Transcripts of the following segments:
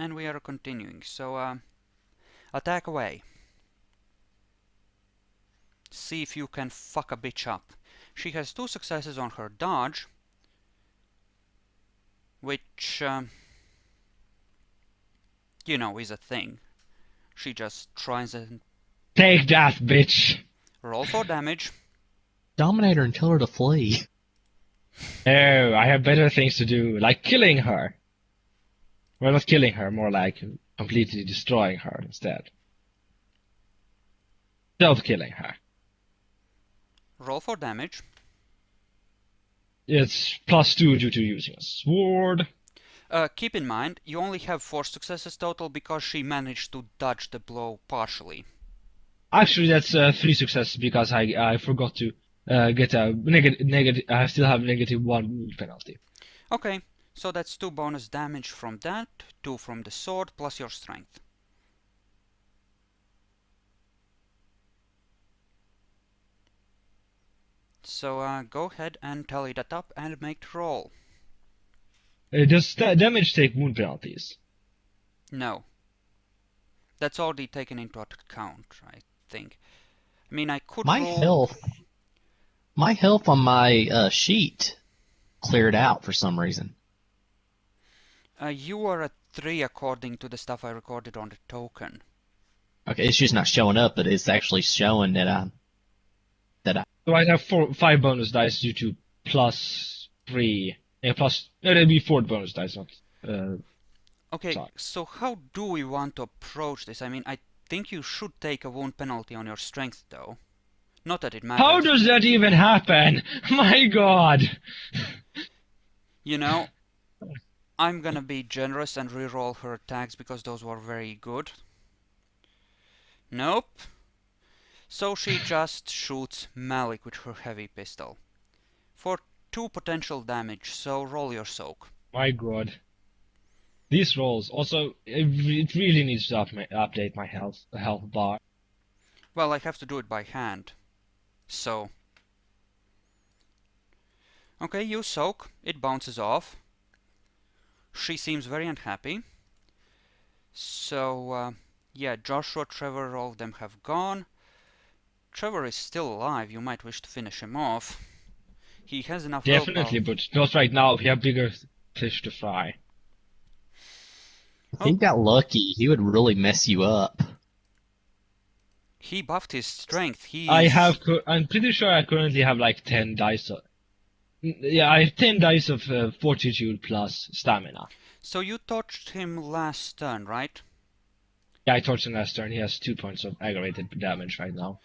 and we are continuing. So, attack away. See if you can fuck a bitch up. She has 2 successes on her dodge, which, you know, is a thing. She just tries and Take that, bitch! roll for damage. Dominate her and tell her to flee. No, I have better things to do, like killing her. Well, not killing her, more like completely destroying her instead. Self-killing her. Roll for damage. It's +2 due to using a sword. Keep in mind, you only have 4 successes total because she managed to dodge the blow partially. Actually, that's 3 successes because I forgot to get a negative. I still have -1 wound penalty. Okay, so that's 2 bonus damage from that, 2 from the sword, plus your strength. So go ahead and tally that up and make the roll. Does damage take wound penalties? No. That's already taken into account, I think. I mean, I could My roll... health on my sheet cleared out for some reason. You are at 3 according to the stuff I recorded on the token. Okay, it's just not showing up, but it's actually showing that I. So I have 5 bonus dice due to +3. No, that'd be 4 bonus dice, not. Okay, Sorry. so how do we want to approach this? I mean, I think you should take a wound penalty on your strength, though. Not that it matters. How does that even happen? My God! You know, I'm gonna be generous and reroll her attacks because those were very good. Nope. So she just shoots Malik with her heavy pistol. For 2 potential damage, so roll your soak. My God. These rolls. Also, it really needs to update my health bar. Well, I have to do it by hand. So. Okay, you soak. It bounces off. She seems very unhappy. So, yeah, Joshua, Trevor, all of them have gone. Trevor is still alive. You might wish to finish him off. He has enough Definitely, willpower. but not right now. We have bigger fish to fry. If he got lucky, he would really mess you up. He buffed his strength. I'm pretty sure I currently have like 10 dice. Yeah, I have 10 dice of fortitude plus stamina. So you touched him last turn, right? Yeah, I torched him last turn. He has 2 points of aggravated damage right now.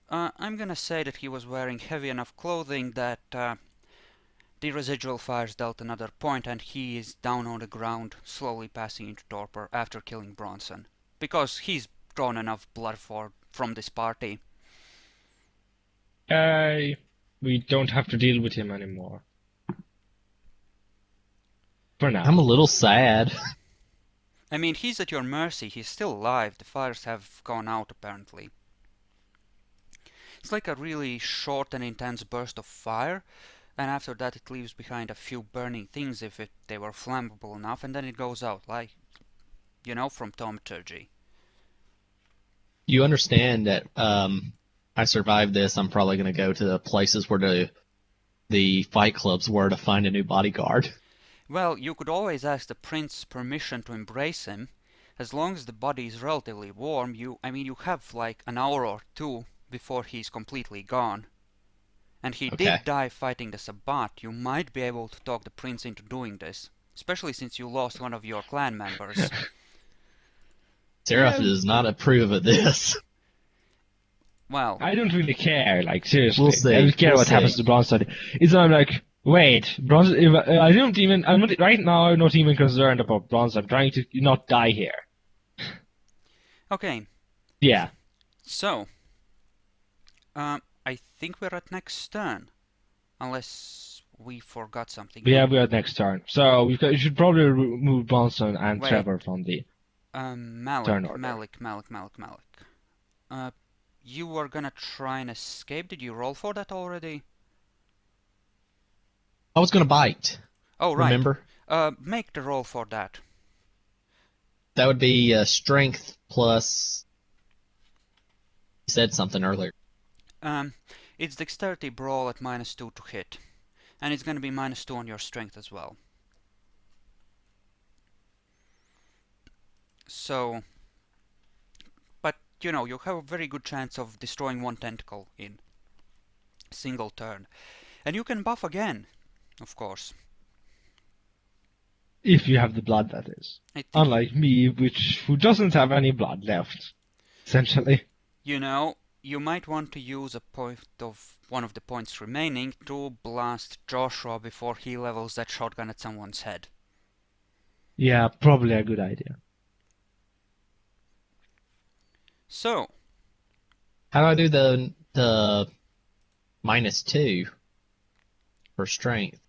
I'm gonna say that he was wearing heavy enough clothing that the residual fires dealt another point, and he is down on the ground, slowly passing into torpor after killing Bronson. Because he's drawn enough blood from this party. We don't have to deal with him anymore. For now. I'm a little sad. I mean, he's at your mercy. He's still alive. The fires have gone out, apparently. It's like a really short and intense burst of fire, and after that it leaves behind a few burning things if they were flammable enough, and then it goes out, like, you know, from thaumaturgy. You understand that I survived this. I'm probably going to go to the places where the fight clubs were to find a new bodyguard. Well, you could always ask the prince permission to embrace him. As long as the body is relatively warm, you have like an hour or 2 before he's completely gone. And he Okay. did die fighting the Sabbat. You might be able to talk the prince into doing this, especially since you lost one of your clan members. Serath does not approve of this. Well, I don't really care, like, seriously. We'll see. I don't care We'll what see. happens to Bronson. It's not like, wait, Bronson, right now I'm not even concerned about Bronson. I'm trying to not die here. okay, Yeah. so, I think we're at next turn. Unless we forgot something. Yeah, we're at next turn. So you should probably remove Bronson and Wait. Trevor from the Malik, turn order. Malik. You were gonna try and escape. Did you roll for that already? I was going to bite. Oh, right. Remember? Make the roll for that. That would be strength plus. You said something earlier. It's dexterity brawl at -2 to hit. And it's gonna be -2 on your strength as well. So, but you know, you have a very good chance of destroying one tentacle in a single turn. And you can buff again, of course. If you have the blood, that is. I think, Unlike me, who doesn't have any blood left, essentially. you know, you might want to use a point of one of the points remaining to blast Joshua before he levels that shotgun at someone's head. Yeah, probably a good idea. So, How do I do the -2 for strength?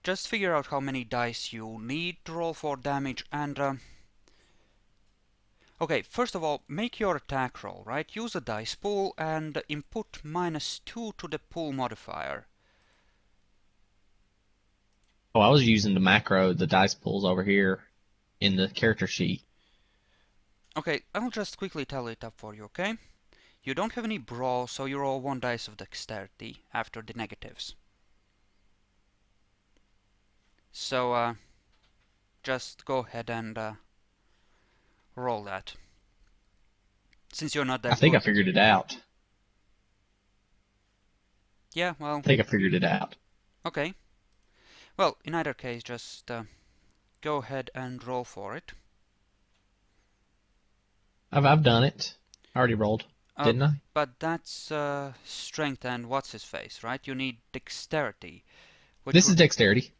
just figure out how many dice you need to roll for damage and okay, first of all, make your attack roll, right? Use a dice pool and input -2 to the pool modifier. Oh, I was using the macro, the dice pools over here in the character sheet. Okay, I'll just quickly tally it up for you, okay? You don't have any brawl, so you roll 1 dice of dexterity after the negatives. So, just go ahead and roll that. Since you're not that I think good. I figured it out. Yeah, well, I think I figured it out. okay. Well, in either case, just go ahead and roll for it. I've done it. I already rolled, didn't I? But that's strength and what's his face, right? You need dexterity. This is dexterity.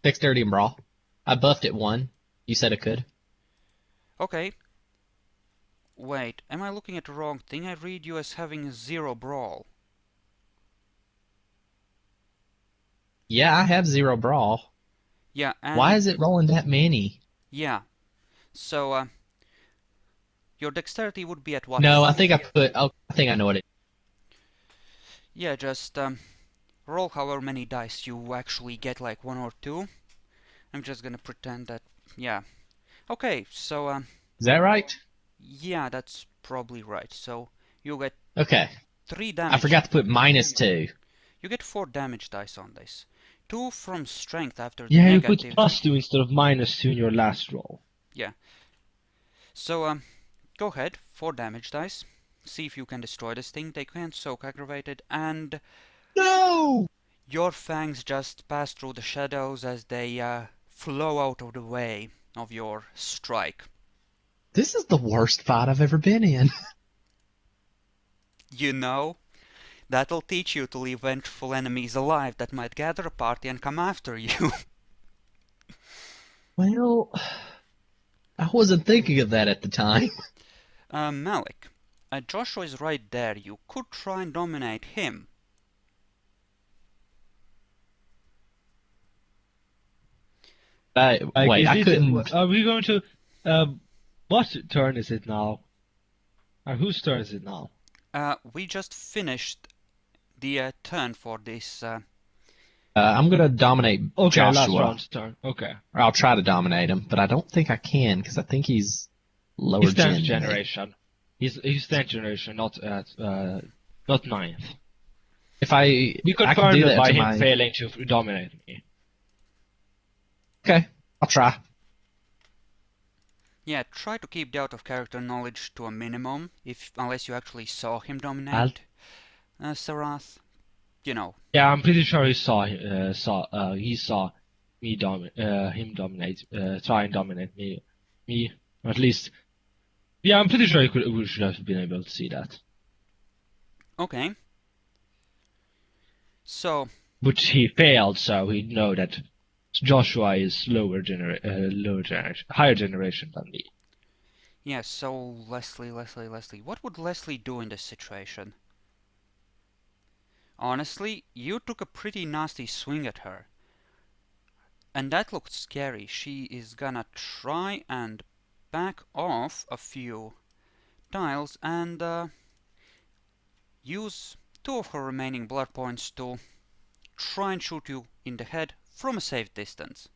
Dexterity and brawl. I buffed it 1. You said it could. Okay. Wait, am I looking at the wrong thing? I read you as having 0 brawl. Yeah, I have 0 brawl. Yeah, and Why is it rolling that many? yeah. So, your dexterity would be at what? No, I think I put. Oh, I think I know what it. Yeah, just roll however many dice you actually get, like 1 or 2. I'm just gonna pretend that, yeah. Okay, so, Is that right? yeah, that's probably right. So, you get Okay. 3 damage. I forgot to put -2. You get 4 damage dice on this. 2 from strength after the Yeah, you negative. put +2 instead of -2 in your last roll. Yeah. So, go ahead, 4 damage dice. See if you can destroy this thing. They can't soak aggravated, and No! your fangs just pass through the shadows as they flow out of the way of your strike. This is the worst fight I've ever been in. You know, that'll teach you to leave vengeful enemies alive that might gather a party and come after you. Well, I wasn't thinking of that at the time. Malik, Joshua is right there. You could try and dominate him. Like, Wait, I couldn't. Are we going to? What turn is it now? Whose turn is it now? We just finished the turn for this. I'm gonna dominate Okay, last Joshua. round's turn. Okay. Or I'll try to dominate him, but I don't think I can because I think he's lower He's 10th gen. generation. He's 10th generation, not 9th. If I We I can confirmed do it that by to him my... failing to dominate me. Okay, I'll try. Yeah, try to keep the out of character knowledge to a minimum, unless you actually saw him dominate Serath. You know. Yeah, I'm pretty sure he saw me him dominate, try and dominate me, or at least. Yeah, I'm pretty sure we should have been able to see that. Okay. So. But he failed, so we know that Joshua is higher generation than me. Yeah, so Leslie. What would Leslie do in this situation? Honestly, you took a pretty nasty swing at her. And that looked scary. She is gonna try and back off a few tiles and use 2 of her remaining blood points to try and shoot you in the head from a safe distance.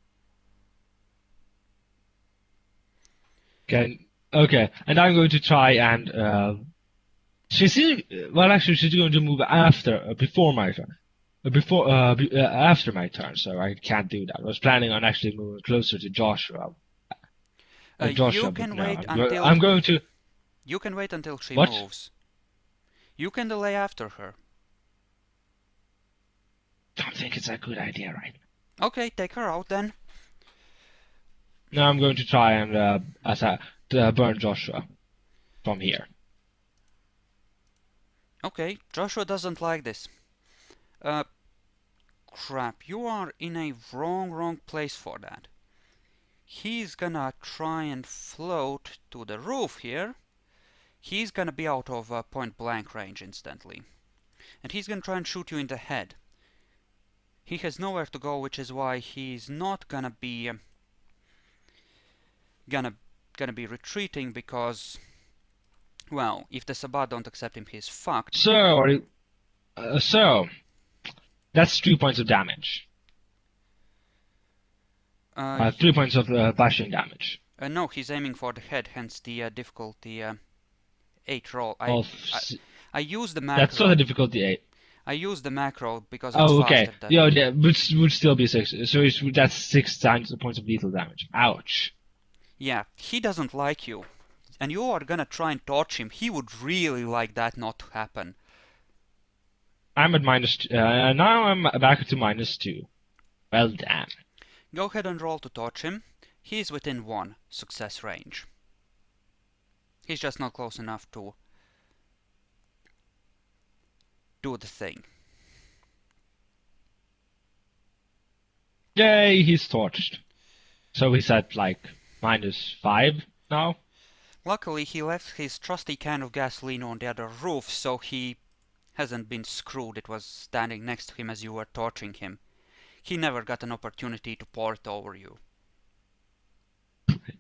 Okay, and I'm going to try and well, actually, she's going to move before my turn. After my turn, so I can't do that. I was planning on actually moving closer to Joshua. You Joshua, but can no, wait until I'm going to. she What? moves. You can delay after her. Don't think it's a good idea, right? Okay, take her out then. Now I'm going to try and burn Joshua from here. Okay, Joshua doesn't like this. Crap, you are in a wrong place for that. He's gonna try and float to the roof here. He's gonna be out of point blank range instantly. And he's gonna try and shoot you in the head. He has nowhere to go, which is why he's not gonna be gonna be retreating, because, well, if the Sabbat don't accept him, he's fucked. So that's 3 points of damage. 3 points of bashing damage. No, he's aiming for the head, hence the difficulty 8 roll. I use the macro. That's not a difficulty 8. I use the macro because it's okay. faster than... Yeah, would still be 6. So that's 6 times the points of lethal damage. Ouch. Yeah, he doesn't like you. And you are gonna try and torch him. He would really like that not to happen. I'm at minus... now I'm back to -2. Well, damn. Go ahead and roll to torch him. He's within 1 success range. He's just not close enough to do the thing. Yay, he's torched. So he's at like -5 now. Luckily, he left his trusty can of gasoline on the other roof, so he hasn't been screwed. It was standing next to him as you were torching him. He never got an opportunity to pour it over you.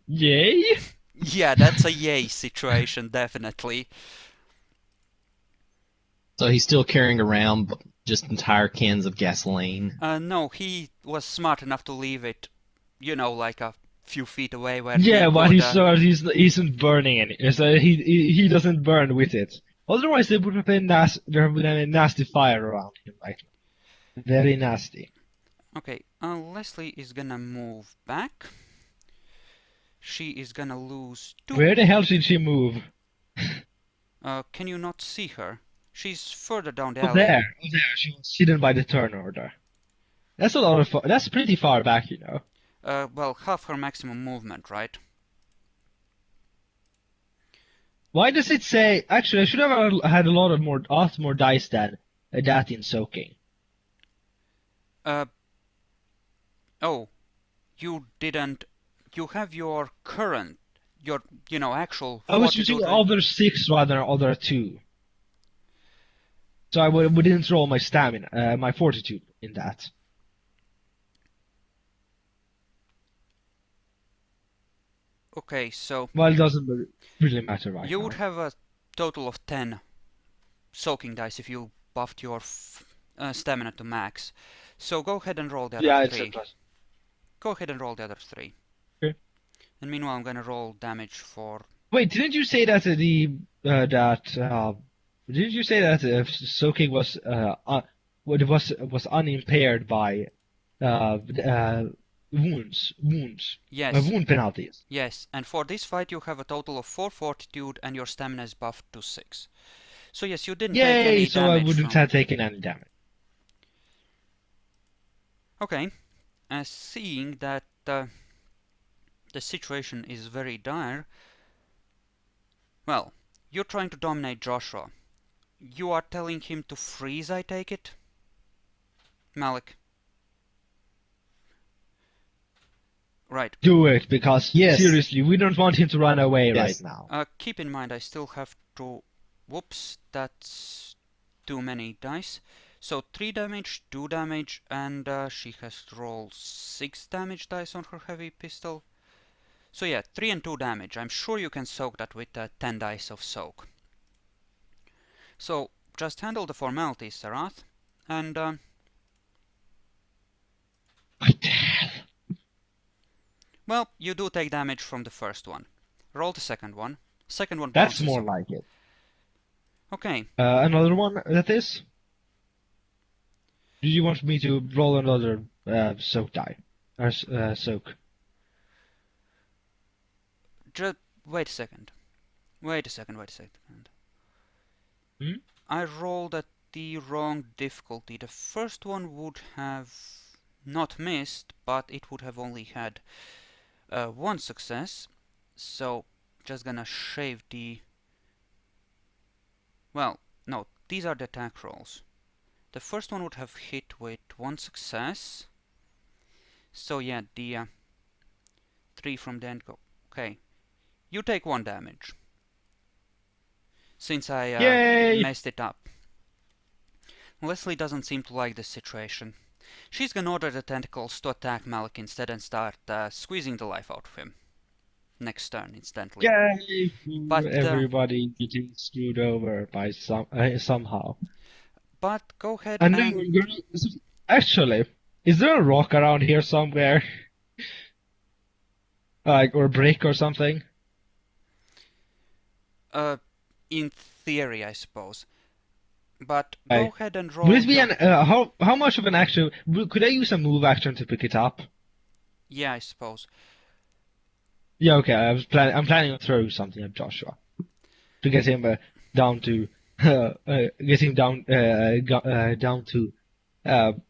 Yay! Yeah, that's a yay situation, definitely. So he's still carrying around just entire cans of gasoline. No, he was smart enough to leave it, like a few feet away where Yeah, he but could, he isn't burning any. So he doesn't burn with it. Otherwise, there would have been there would have been nasty fire around him right now. Very nasty. Okay, Leslie is gonna move back. She is gonna lose 2. Where the hell did she move? Can you not see her? She's further down the Oh, alley. there. Oh, there. She was hidden by the turn order. That's a lot of. That's pretty far back, you know. Well, half her maximum movement, right? Why does it say? Actually, I should have had a lot more dice than that in soaking. Oh, you didn't. You have your current, actual. I was using other 6 rather than other 2. So I didn't roll my stamina, my fortitude in that. Okay, so. Well, it doesn't really matter right now. You would have a total of 10 soaking dice if you buffed your stamina to max. So go ahead and roll the other 3. Go ahead and roll the other 3. Okay. And meanwhile, I'm gonna roll damage for. Wait, didn't you say that didn't you say that soaking was was unimpaired by wounds? Yes. Wound penalties. Yes, and for this fight you have a total of 4 fortitude and your stamina is buffed to 6. So yes, you didn't take any damage. So I wouldn't have taken any damage. Okay, seeing that the situation is very dire, well, you're trying to dominate Joshua. You are telling him to freeze, I take it? Malik. Right. Do it, because seriously, we don't want him to run away right now. Keep in mind, I still have to... Whoops, that's too many dice. So 3 damage, 2 damage, and she has to roll 6 damage dice on her heavy pistol. So yeah, 3 and 2 damage. I'm sure you can soak that with 10 dice of soak. So just handle the formalities, Serath, and... What the hell? Well, you do take damage from the first one. Roll the second one. Second one That's bounces more off. like it. Okay. Another one that is? Do you want me to roll another soak die? Or soak? Just wait a second. Wait a second. Hmm? I rolled at the wrong difficulty. The first one would have not missed, but it would have only had one success. So just gonna shave the. Well, no, these are the attack rolls. The first one would have hit with one success. So yeah, the 3 from the end go. Okay, you take 1 damage. Since I Yay! messed it up. Leslie doesn't seem to like this situation. She's gonna order the tentacles to attack Malik instead and start squeezing the life out of him. Next turn, instantly. Yay! But Everybody getting screwed over by somehow. go ahead And and... no, actually, is there a rock around here somewhere? Like, or a brick or something? In theory, I suppose. But go Like, ahead and roll would it be your... how much of an action? Could I use a move action to pick it up? Yeah, I suppose. Yeah, okay. I'm planning on throwing something at Joshua to get him down to get him down down to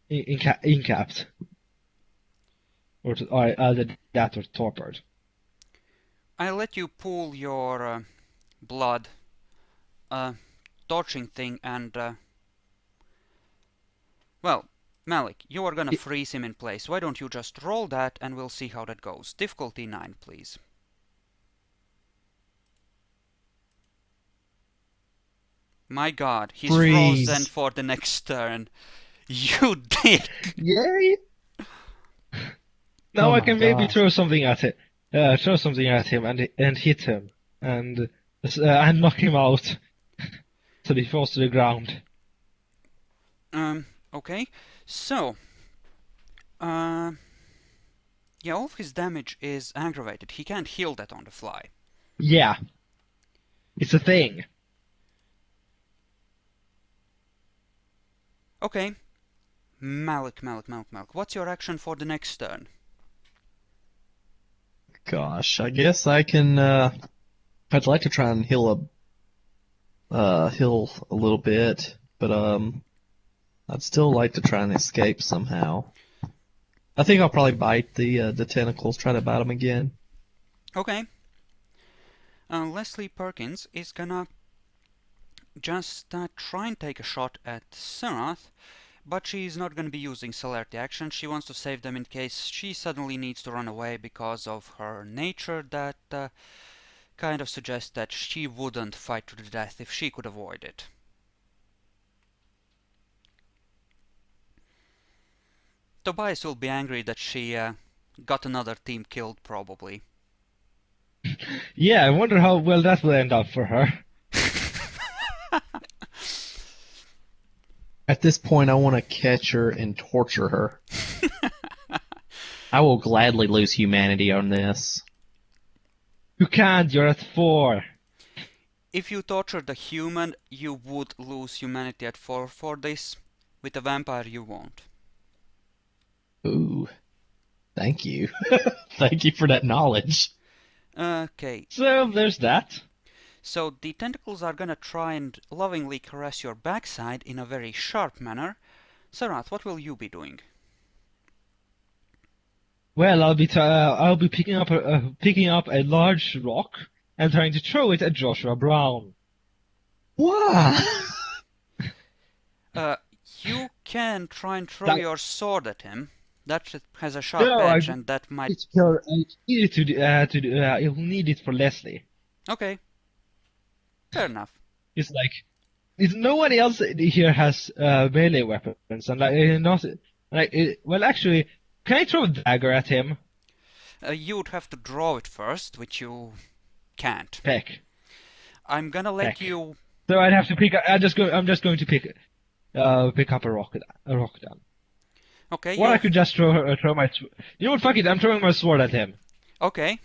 incapped or either that or torpid. I'll let you pull your blood torching thing and... well, Malik, you are gonna freeze him in place. Why don't you just roll that and we'll see how that goes. Difficulty 9, please. My god, he's Freeze. frozen for the next turn. You dick! Yay! Now Oh I my can maybe gosh. throw something at it, and hit him and knock him out so he falls to the ground. Okay. So, yeah, all of his damage is aggravated. He can't heal that on the fly. Yeah, it's a thing. Okay. Malik. What's your action for the next turn? Gosh, I guess I can. I'd like to try and heal a little bit, but I'd still like to try and escape somehow. I think I'll probably bite the tentacles, try to bite them again. Okay. Leslie Perkins is gonna just try and take a shot at Serath, but she's not gonna be using celerity action. She wants to save them in case she suddenly needs to run away because of her nature that kind of suggests that she wouldn't fight to the death if she could avoid it. Tobias will be angry that she got another team killed, probably. Yeah, I wonder how well that will end up for her. At this point, I want to catch her and torture her. I will gladly lose humanity on this. You can't, you're at 4. If you torture the human, you would lose humanity at 4 for this. With a vampire, you won't. Ooh, thank you. Thank you for that knowledge. Okay. So there's that. So the tentacles are gonna try and lovingly caress your backside in a very sharp manner. Serath, what will you be doing? Well, I'll be picking up a large rock and trying to throw it at Joshua Brown. Why? You can try and throw That- your sword at him. That has a sharp No, edge, and that might... I you'll need it for Leslie. Okay. Fair enough. It's like, no one else here has melee weapons, and well, actually, can I throw a dagger at him? You'd have to draw it first, which you can't. Peck. I'm gonna let Heck. you... So I'd have to pick. I'm just going to pick up a rock down. Okay, Or I could just throw my. You know what? Fuck it. I'm throwing my sword at him. Okay.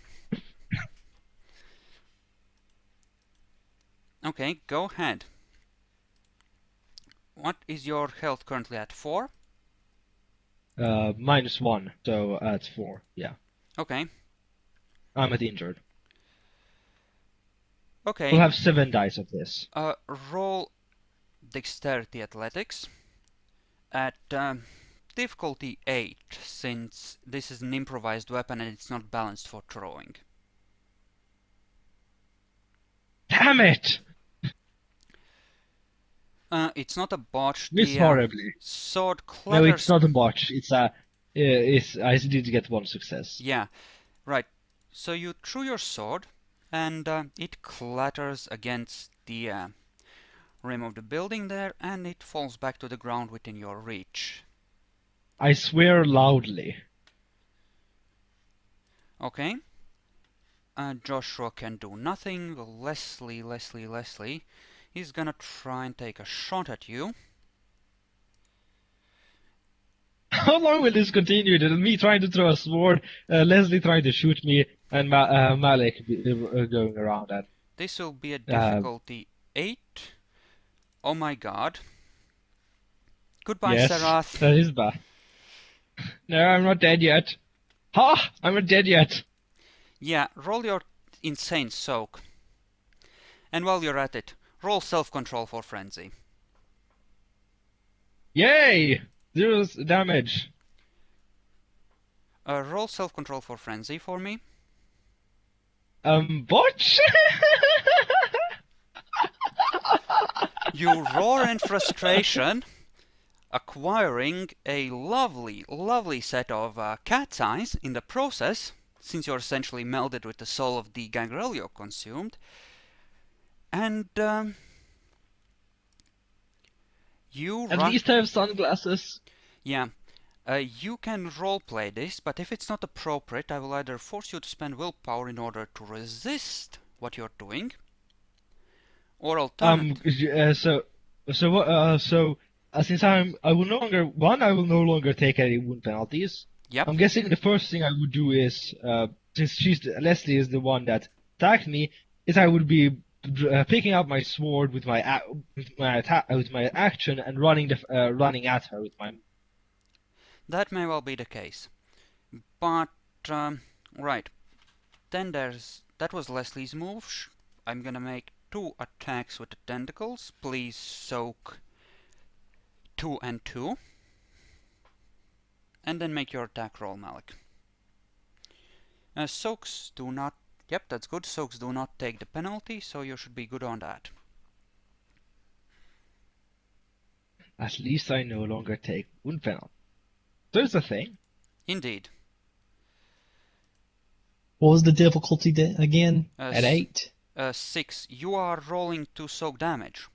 Okay, go ahead. What is your health currently at? 4? -1, so it's 4. Yeah, Okay. I'm at injured. Okay. We'll have 7 dice of this. Roll dexterity athletics at difficulty 8, since this is an improvised weapon and it's not balanced for throwing. Damn it! It's not a botch. Miss The horribly. sword No, it's clatters. not a botch. It's a. I did get 1 success. Yeah, right. So you threw your sword, and it clatters against the rim of the building there, and it falls back to the ground within your reach. I swear loudly. Okay. Joshua can do nothing. Leslie. He's gonna try and take a shot at you. How long will this continue? Me trying to throw a sword, Leslie trying to shoot me, and Malik going around that. This will be a difficulty 8. Oh my god. Goodbye, Yes, Serath. that is bad. No, I'm not dead yet. Ha! I'm not dead yet. Yeah, roll your insane soak. And while you're at it, roll self-control for frenzy. Yay! 0 damage. Roll self-control for frenzy for me. Botch? You roar in frustration, acquiring a lovely set of cat's eyes in the process, since you're essentially melded with the soul of the gangrel you consumed. And you At least I have sunglasses. Yeah. You can roleplay this, but if it's not appropriate, I will either force you to spend willpower in order to resist what you're doing, or alternatively... Since I will no longer take any wound penalties. Yep. I'm guessing the first thing I would do is, since Leslie is the one that attacked me, is I would be picking up my sword with my action and running at her with my. That may well be the case. But, right. Then that was Leslie's move. I'm gonna make 2 attacks with the tentacles. Please soak 2 and 2. And then make your attack roll, Malik. Soaks do not... Yep, that's good. Soaks do not take the penalty, so you should be good on that. At least I no longer take wound penalty. There's a thing. Indeed. What was the difficulty again? At 8? 6. You are rolling to soak damage.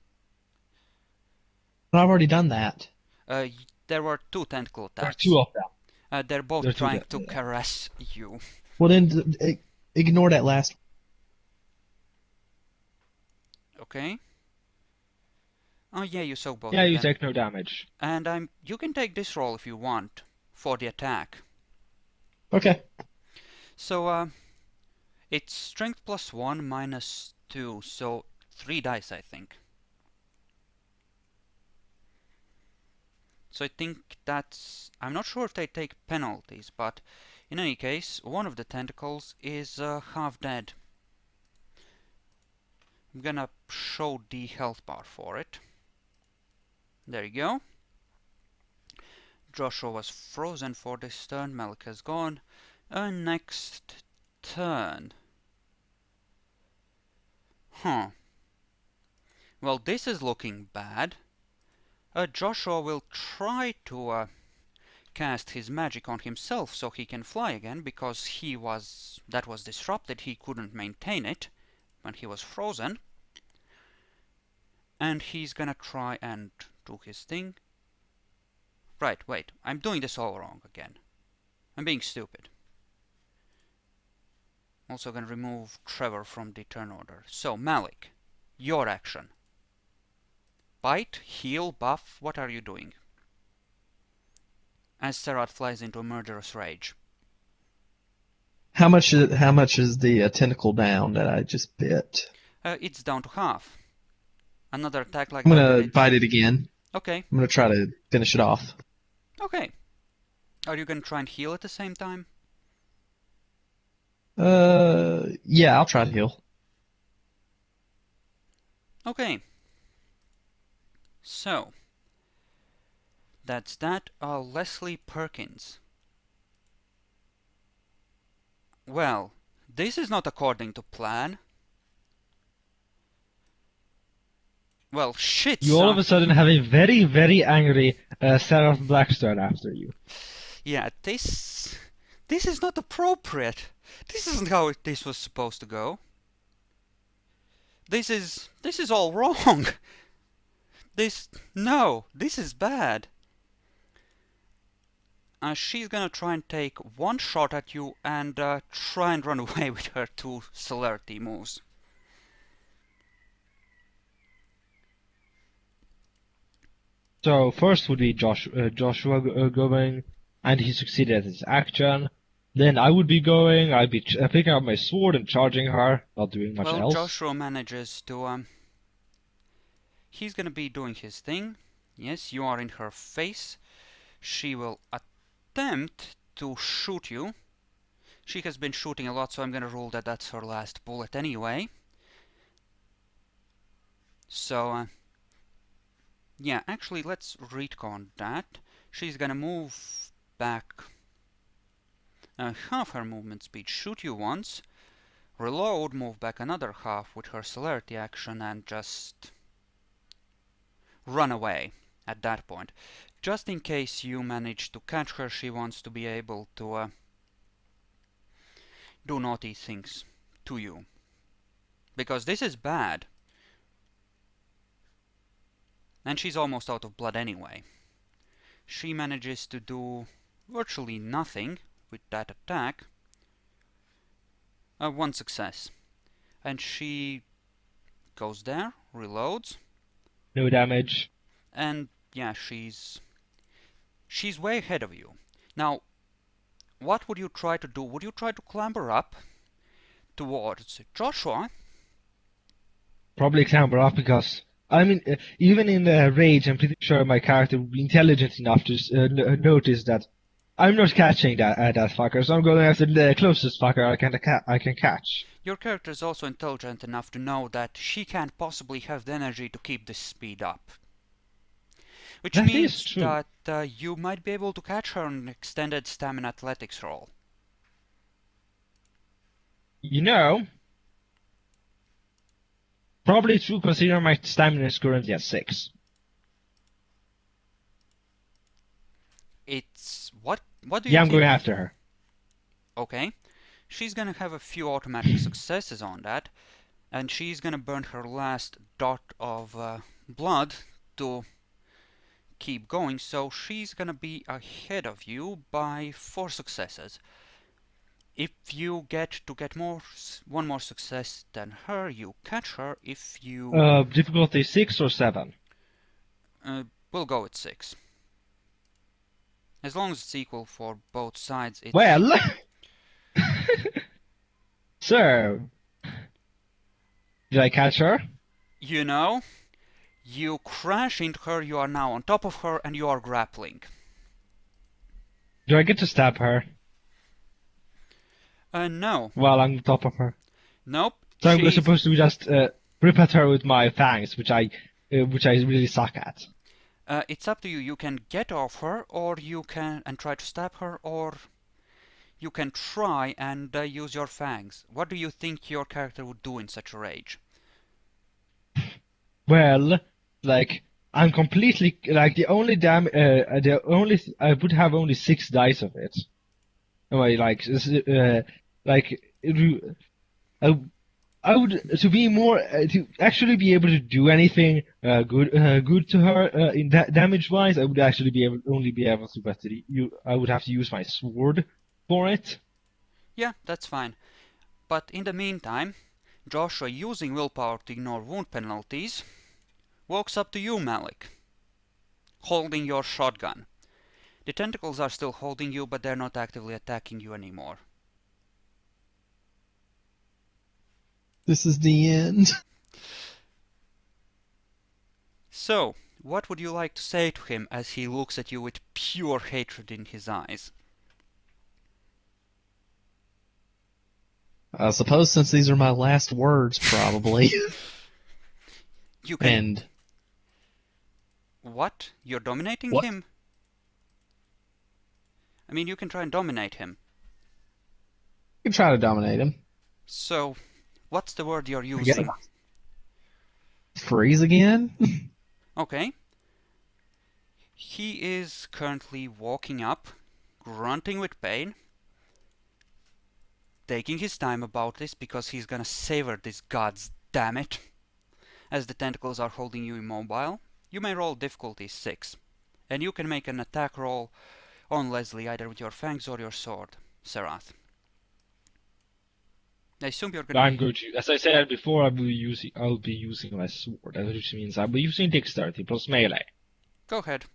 But I've already done that. There were 2 tentacle There are attacks. 2 of them. They're both trying to caress you. Well, then ignore that last one. Okay. Oh yeah, you soak both. Yeah, of you them. take no damage. And you can take this roll if you want for the attack. Okay. So it's strength +1 minus 2, so 3 dice, I think. So I think that's... I'm not sure if they take penalties, but in any case, one of the tentacles is half dead. I'm gonna show the health bar for it. There you go. Joshua was frozen for this turn. Malik has gone. Next turn. Huh. Well, this is looking bad. Joshua will try to cast his magic on himself so he can fly again, because that was disrupted. He couldn't maintain it when he was frozen. And he's gonna try and do his thing. Right, wait, I'm doing this all wrong again. I'm being stupid. Also gonna remove Trevor from the turn order. So, Malik, your action. Bite, heal, buff, what are you doing? As Serath flies into a murderous rage. How much is the tentacle down that I just bit? It's down to half. Another attack like I'm that, gonna and it's... bite it again. Okay, I'm gonna try to finish it off. okay. Are you gonna try and heal at the same time? Yeah, I'll try to heal. Okay. So, that's that. Leslie Perkins. Well, this is not according to plan. Well, shit, You all of son. a sudden have a very, very angry Serath Blackstone after you. Yeah, this is not appropriate. This isn't how this was supposed to go. This is all wrong. This is bad. She's gonna try and take one shot at you and try and run away with her two celerity moves. So first would be Joshua going, and he succeeded at his action. Then I would be going. I'd be picking up my sword and charging her, not doing much Well, else. Joshua manages to he's gonna be doing his thing. Yes, you are in her face. She will attempt to shoot you. She has been shooting a lot, so I'm gonna rule that that's her last bullet anyway. So, yeah, actually, let's retcon that. She's gonna move back half her movement speed, shoot you once, reload, move back another half with her celerity action, and just run away at that point. Just in case you manage to catch her, she wants to be able to do naughty things to you. Because this is bad. And she's almost out of blood anyway. She manages to do virtually nothing with that attack. One success. And she goes there, reloads, No damage. and yeah, she's way ahead of you. Now, what would you try to do? Would you try to clamber up towards Joshua? Probably clamber up because I mean, even in the rage, I'm pretty sure my character would be intelligent enough to notice that I'm not catching that fucker, so I'm going after the closest fucker I can catch. Your character is also intelligent enough to know that she can't possibly have the energy to keep this speed up. Which That is means true. that you might be able to catch her on an extended stamina athletics roll. You know, probably true considering my stamina is currently at 6. It's... what do you Yeah, I'm think? going after her. Okay. She's gonna have a few automatic successes on that, and she's gonna burn her last dot of blood to keep going, so she's gonna be ahead of you by 4 successes. If you get one more success than her, you catch her. If you... Difficulty 6 or 7? we'll go with 6. As long as it's equal for both sides, it's... Well, so, did I catch her? You know, you crash into her, you are now on top of her, and you are grappling. Do I get to stab her No. while I'm on top of her? Nope. So I'm supposed to just rip at her with my fangs, which I really suck at. It's up to you. You can get off her, or you can and try to stab her, or you can try and use your fangs. What do you think your character would do in such a rage? Well, like I'm completely like the only I would have only 6 dice of it. Anyway, I would to be more to actually be able to do anything good to her in that damage wise. I would actually only be able to, but I would have to use my sword for it. Yeah, that's fine. But in the meantime, Joshua, using willpower to ignore wound penalties, walks up to you, Malik, holding your shotgun. The tentacles are still holding you, but they're not actively attacking you anymore. This is the end. So, what would you like to say to him as he looks at you with pure hatred in his eyes? I suppose since these are my last words, probably. You can... And What? You're dominating what? him? I mean, you can try and dominate him. You can try to dominate him. So, what's the word you're I guess using? freeze again? Okay. He is currently walking up, grunting with pain, taking his time about this because he's gonna savor this, gods damn it. As the tentacles are holding you immobile, you may roll difficulty 6. And you can make an attack roll on Leslie either with your fangs or your sword, Serath. I assume you're gonna... I'm going to, as I said before, I'll be using my sword, which means I'll be using dexterity plus melee. Go ahead.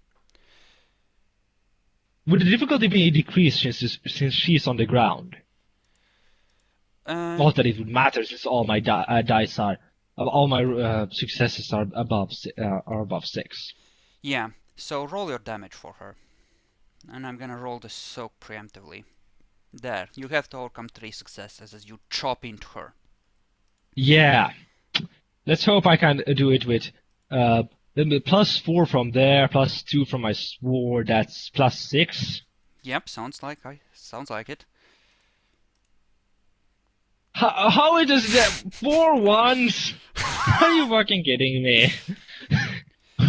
Would the difficulty be decreased since she's on the ground? Not that it would matter, since all my dice are, all my successes are above 6. Yeah, so roll your damage for her. And I'm gonna roll the soak preemptively. There, you have to overcome 3 successes as you chop into her. Yeah. Let's hope I can do it with plus 4 from there, plus 2 from my sword. That's plus 6. Yep, sounds like it. How it is that 4 ones? Are you fucking kidding me?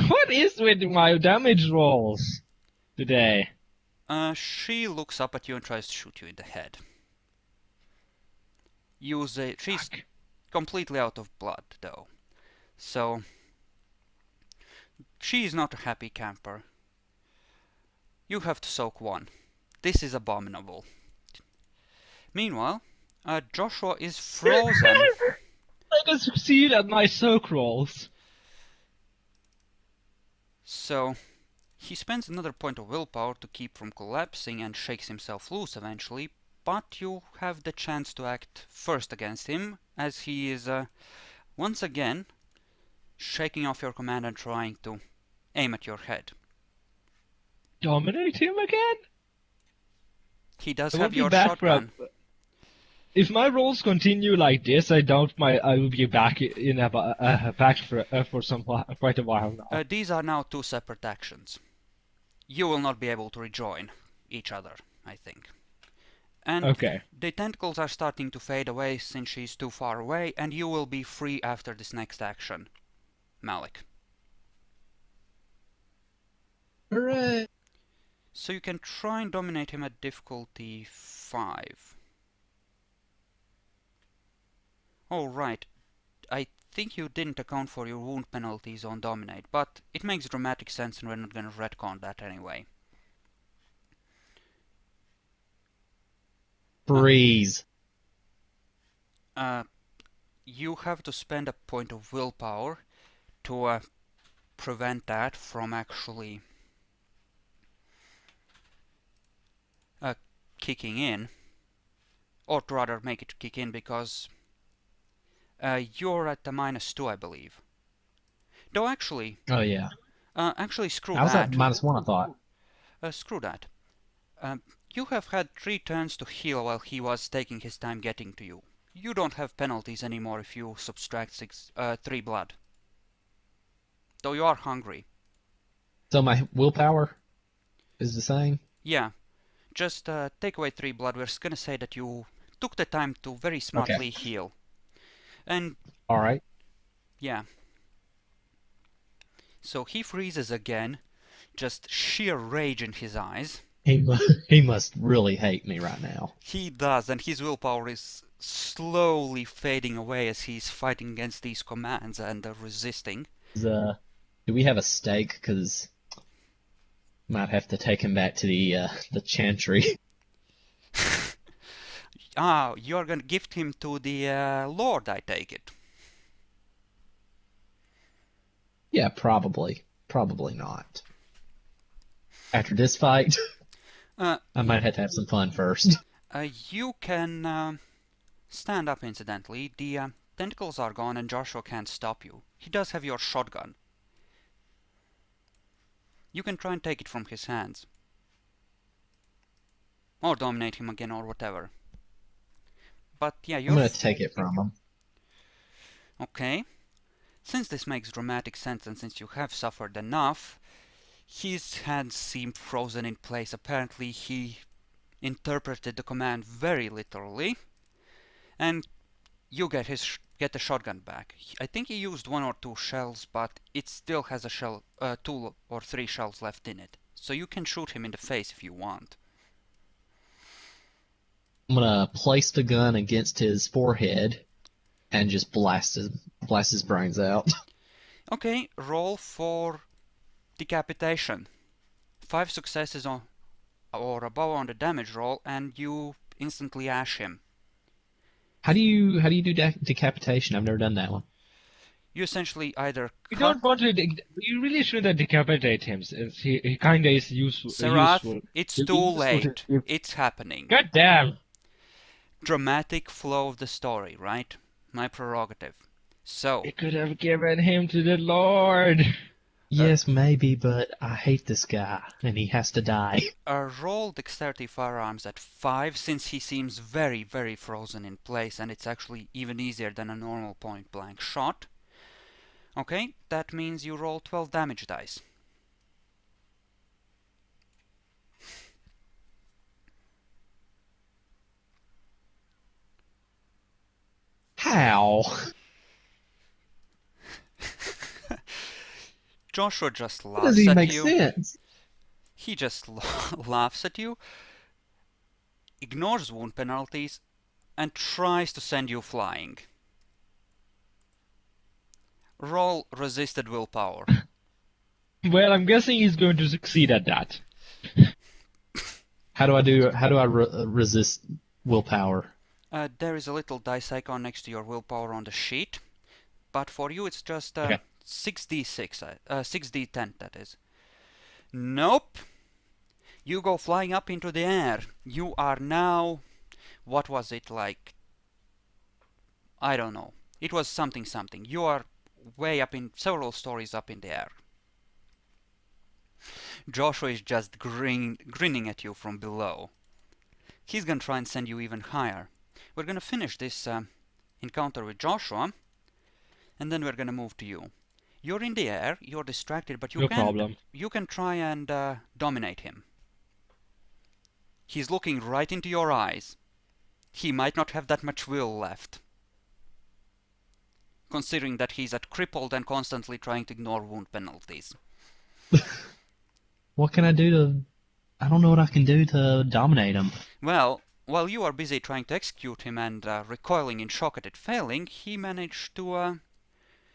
What is with my damage rolls today? She looks up at you and tries to shoot you in the head. She's completely out of blood, though. So, she's not a happy camper. You have to soak 1. This is abominable. Meanwhile, Joshua is frozen. I can succeed at my soak rolls. So, he spends another point of willpower to keep from collapsing and shakes himself loose eventually, but you have the chance to act first against him, as he is once again shaking off your command and trying to aim at your head. Dominate him again? He does It have would be your bad shotgun. If my rolls continue like this, I doubt I will be back in back for quite a while now. These are now 2 separate actions. You will not be able to rejoin each other, I think. And Okay. the tentacles are starting to fade away since she's too far away, and you will be free after this next action, Malik. Hooray! So you can try and dominate him at difficulty 5. Oh, right. I think you didn't account for your wound penalties on dominate, but it makes dramatic sense and we're not going to retcon that anyway. Freeze. You have to spend a point of willpower to prevent that from actually kicking in, or to rather make it kick in, because you're at the -2, I believe. Though actually, Oh yeah. actually screw I was that. at -1, I thought. Screw that. You have had 3 turns to heal while he was taking his time getting to you. You don't have penalties anymore if you subtract 3 blood. Though you are hungry. So my willpower is the same? Yeah. Just take away 3 blood. We're gonna say that you took the time to very smartly heal. And Alright. yeah. So he freezes again. Just sheer rage in his eyes. He must really hate me right now. He does, and his willpower is slowly fading away as he's fighting against these commands and resisting. Do we have a stake? Because might have to take him back to the Chantry. Ah, you're gonna gift him to the Lord, I take it. Yeah, probably. Probably not. After this fight, I might have to have some fun first. You can stand up, incidentally. The tentacles are gone and Joshua can't stop you. He does have your shotgun. You can try and take it from his hands. Or dominate him again, or whatever. But yeah, I'm you're... gonna take it from him. Okay. Since this makes dramatic sense and since you have suffered enough, his hands seem frozen in place. Apparently he interpreted the command very literally, and you get the shotgun back. I think he used 1 or 2 shells, but it still has a shell, 2 or 3 shells left in it. So you can shoot him in the face if you want. I'm gonna place the gun against his forehead and just blast his brains out. Okay, roll for decapitation. 5 successes on or above on the damage roll, and you instantly ash him. How do you do decapitation? I've never done that one. You essentially either You cut... don't want to. You really shouldn't decapitate him, since he kinda is useful. Serath, it's He'll be too useful late. if- It's happening. God damn! Dramatic flow of the story, right? My prerogative. So, You could have given him to the Lord. Yes, maybe, but I hate this guy, and he has to die. roll dexterity firearms at 5, since he seems very, very frozen in place, and it's actually even easier than a normal point-blank shot. Okay, that means you roll 12 damage dice. How? Joshua just That laughs doesn't even at make you. sense. He just laughs at you, ignores wound penalties, and tries to send you flying. Roll resisted willpower. Well, I'm guessing he's going to succeed at that. How do I resist willpower? There is a little dice icon next to your willpower on the sheet, but for you it's just Okay. 6d6, 6d10 that is. Nope. You go flying up into the air. You are now, what was it like? I don't know. It was something something. You are way up in, several stories up in the air. Joshua is just grinning at you from below. He's gonna try and send you even higher. We're gonna finish this encounter with Joshua, and then we're gonna move to you. You're in the air, you're distracted, but No problem. you can try and dominate him. He's looking right into your eyes. He might not have that much will left, considering that he's at crippled and constantly trying to ignore wound penalties. What can I do to... I don't know what I can do to dominate him. Well, while you are busy trying to execute him and recoiling in shock at it failing, he managed to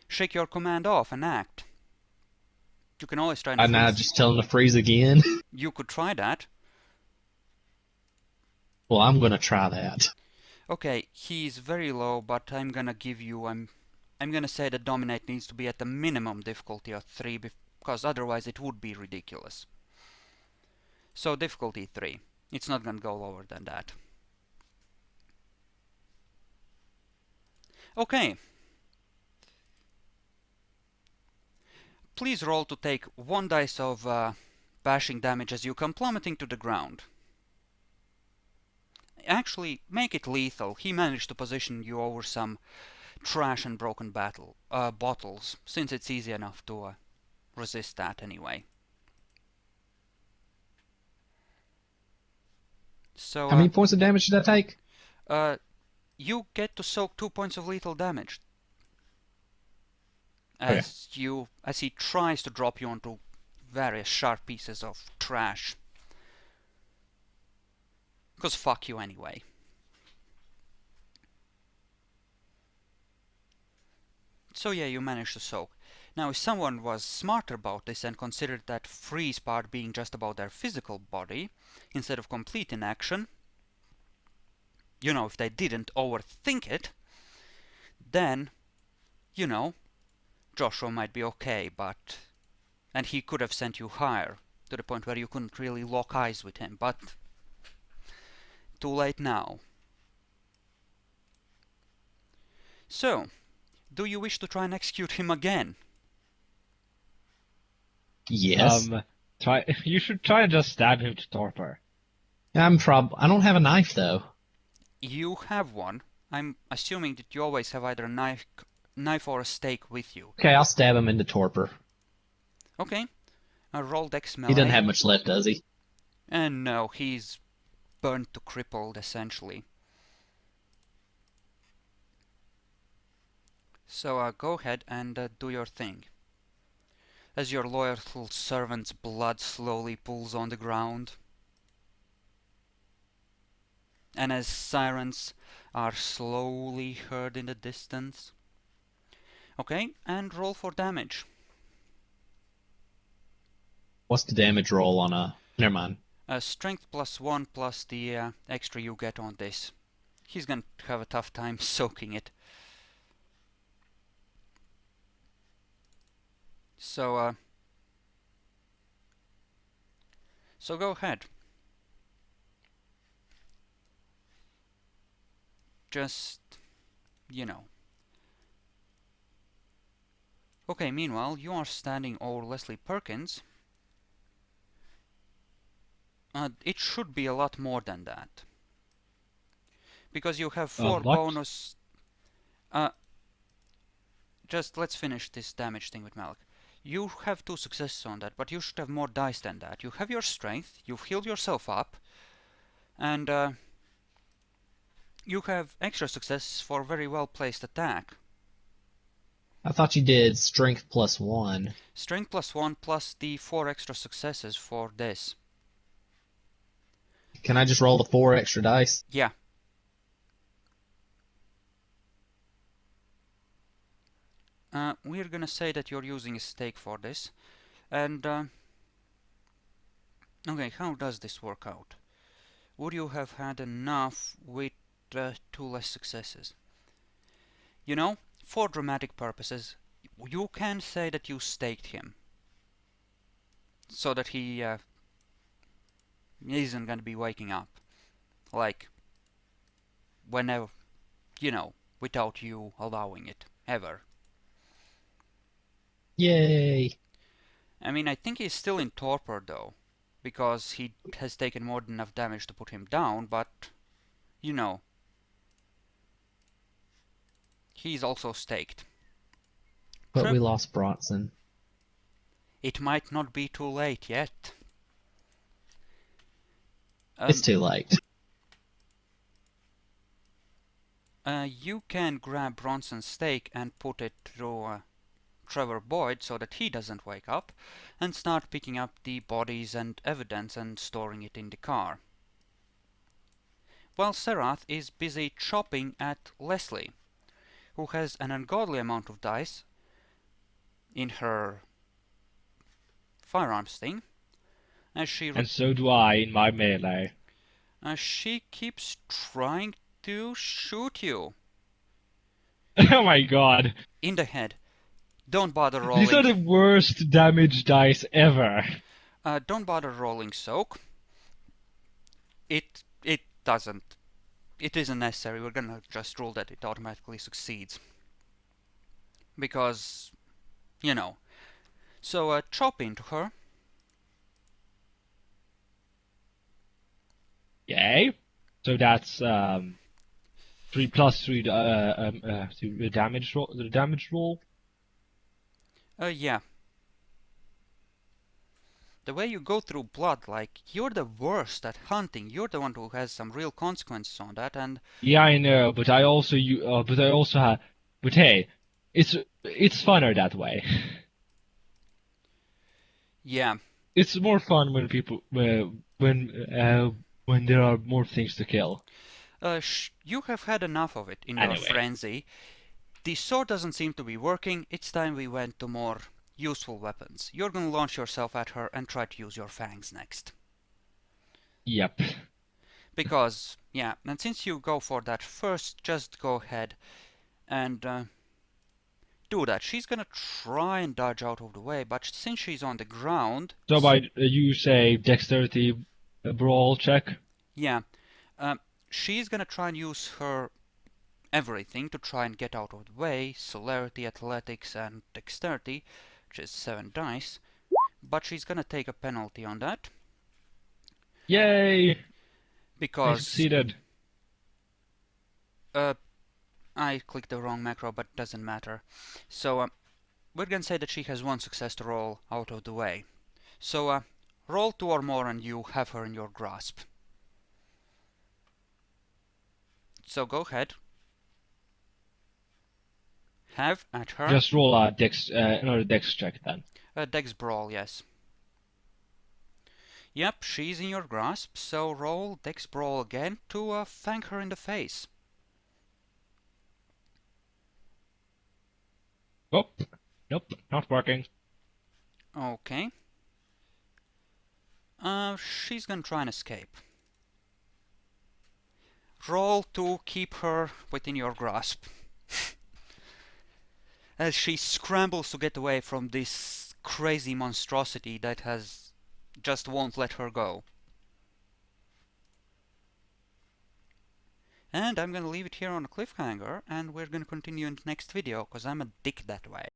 shake your command off and act. You can always try and And I freeze. just tell him to freeze again? You could try that. Well, I'm gonna try that. Okay, he's very low, but I'm gonna say that dominate needs to be at the minimum difficulty of 3, because otherwise it would be ridiculous. So difficulty 3. It's not gonna go lower than that. Okay. Please roll to take 1 dice of bashing damage as you come plummeting to the ground. Actually, make it lethal. He managed to position you over some trash and broken bottles, since it's easy enough to resist that anyway. So, How many points of damage did I take? you get to soak 2 points of lethal damage Okay. as he tries to drop you onto various sharp pieces of trash. 'Cause fuck you anyway. So yeah, you managed to soak. Now, if someone was smarter about this and considered that freeze part being just about their physical body, instead of complete inaction, you know, if they didn't overthink it, then, you know, Joshua might be okay, and he could have sent you higher, to the point where you couldn't really lock eyes with him, but too late now. So, do you wish to try and execute him again? Yes. You should try and just stab him to torpor. I don't have a knife though. You have one. I'm assuming that you always have either a knife or a stake with you. Okay, I'll stab him into torpor. Okay. Roll dex He doesn't melee. have much left, does he? And no, he's burnt to crippled, essentially. So go ahead and do your thing. As your loyal servant's blood slowly pools on the ground, and as sirens are slowly heard in the distance. Okay, and roll for damage. What's the damage roll on a... Never mind. Strength +1 plus the extra you get on this. He's gonna have a tough time soaking it. So go ahead. Just, you know. Okay, meanwhile, you are standing over Leslie Perkins. It should be a lot more than that. Because you have 4 What? bonus... just let's finish this damage thing with Malik. You have 2 successes on that, but you should have more dice than that. You have your strength, you've healed yourself up, and you have extra successes for very well placed attack. I thought you did strength +1. Strength +1 plus the 4 extra successes for this. Can I just roll the 4 extra dice? Yeah. We're gonna say that you're using a stake for this. And, okay, how does this work out? Would you have had enough with 2 less successes? You know, for dramatic purposes, you can say that you staked him. So that he isn't gonna be waking up. Like, whenever, you know, without you allowing it, ever. Yay! I mean, I think he's still in torpor though, because he has taken more than enough damage to put him down, but, you know, he's also staked. But we lost Bronson. It might not be too late yet. It's too late. You can grab Bronson's stake and put it through Trevor Boyd so that he doesn't wake up, and start picking up the bodies and evidence and storing it in the car. While Serath is busy chopping at Leslie, who has an ungodly amount of dice in her firearms thing, as And so do I in my melee. she keeps trying to shoot you Oh my god. in the head. Don't bother rolling. These are the worst damage dice ever. Don't bother rolling soak. It doesn't. It isn't necessary. We're gonna just rule that it automatically succeeds. Because, you know. So chop into her. Yay. So that's 3 plus 3 to damage roll. The damage roll. Yeah. The way you go through blood, like, you're the worst at hunting. You're the one who has some real consequences on that, and... Yeah, I know, but I also have. But hey, it's funner that way. Yeah. It's more fun when people when there are more things to kill. You have had enough of it in Anyway. your frenzy. The sword doesn't seem to be working. It's time we went to more useful weapons. You're gonna launch yourself at her and try to use your fangs next. Yep. Because, yeah, and since you go for that first, just go ahead and do that. She's gonna try and dodge out of the way, but since she's on the ground... So by you say dexterity brawl check? Yeah. She's gonna try and use her everything to try and get out of the way. Celerity, athletics, and dexterity, which is 7 dice. but she's gonna take a penalty on that Yay! I because succeeded. I clicked the wrong macro, but doesn't matter. So we're gonna say that she has one success to roll out of the way. So roll 2 or more and you have her in your grasp. So go ahead. Have at her. Just roll a another dex check then. Dex brawl, yes. Yep, she's in your grasp, so roll Dex brawl again to fang her in the face. Oh, nope, not working. Okay. She's gonna try and escape. Roll to keep her within your grasp. As she scrambles to get away from this crazy monstrosity that just won't let her go. And I'm gonna leave it here on a cliffhanger, and we're gonna continue in the next video, cause I'm a dick that way.